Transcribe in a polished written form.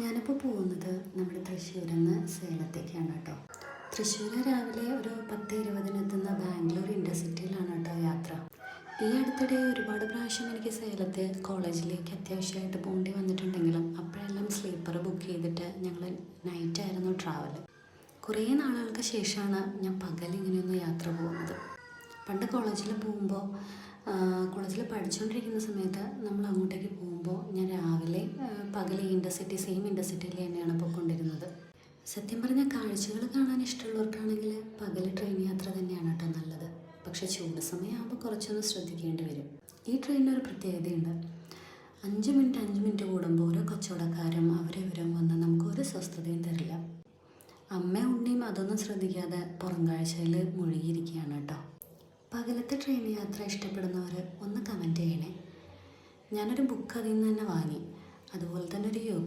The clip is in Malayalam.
ഞാനിപ്പോൾ പോകുന്നത് നമ്മുടെ തൃശ്ശൂരിൽ നിന്ന് സേലത്തേക്കാണ് കേട്ടോ. തൃശ്ശൂർ രാവിലെ ഒരു 10:20 എത്തുന്ന ബാംഗ്ലൂർ ഇൻ്റർസിറ്റിയിലാണ് കേട്ടോ യാത്ര. ഈ അടുത്തിടെ ഒരുപാട് പ്രാവശ്യം എനിക്ക് സേലത്ത് കോളേജിലേക്ക് അത്യാവശ്യമായിട്ട് പോകേണ്ടി വന്നിട്ടുണ്ടെങ്കിലും അപ്പോഴെല്ലാം സ്ലീപ്പർ ബുക്ക് ചെയ്തിട്ട് ഞങ്ങൾ നൈറ്റായിരുന്നു ട്രാവൽ. കുറേ നാളുകൾക്ക് ശേഷമാണ് ഞാൻ പകലിങ്ങനെയൊന്ന് യാത്ര പോകുന്നത്. പണ്ട് കോളേജിൽ പോകുമ്പോൾ കോളേജിൽ പഠിച്ചുകൊണ്ടിരിക്കുന്ന സമയത്ത് നമ്മൾ അങ്ങോട്ടേക്ക് പോകുമ്പോൾ ഞാൻ രാവിലെ പകൽ ഇൻ്റർസിറ്റി സെയിം ഇൻ്റർസിറ്റിയിൽ തന്നെയാണ് പോയിക്കൊണ്ടിരുന്നത്. സത്യം പറഞ്ഞാൽ കാഴ്ചകൾ കാണാൻ ഇഷ്ടമുള്ളവർക്കാണെങ്കിൽ പകൽ ട്രെയിൻ യാത്ര തന്നെയാണ് കേട്ടോ നല്ലത്. പക്ഷേ ചൂട് സമയമാകുമ്പോൾ കുറച്ചൊന്ന് ശ്രദ്ധിക്കേണ്ടി വരും. ഈ ട്രെയിനിനൊരു പ്രത്യേകതയുണ്ട്. 5 മിനിറ്റ് കൂടുമ്പോൾ ഓരോ കച്ചവടക്കാരും അവരിവരും വന്ന് നമുക്കൊരു സ്വസ്ഥതയും തരില്ല. അമ്മയും ഉണ്ണിയും അതൊന്നും ശ്രദ്ധിക്കാതെ പുറം കാഴ്ചയിൽ മുഴുകിയിരിക്കുകയാണ് കേട്ടോ. പകലത്തെ ട്രെയിൻ യാത്ര ഇഷ്ടപ്പെടുന്നവർ ഒന്ന് കമൻറ്റ് ചെയ്യണേ. ഞാനൊരു ബുക്ക് അതിൽ നിന്ന് തന്നെ വാങ്ങി. അതുപോലെ തന്നെ ഒരു യോഗ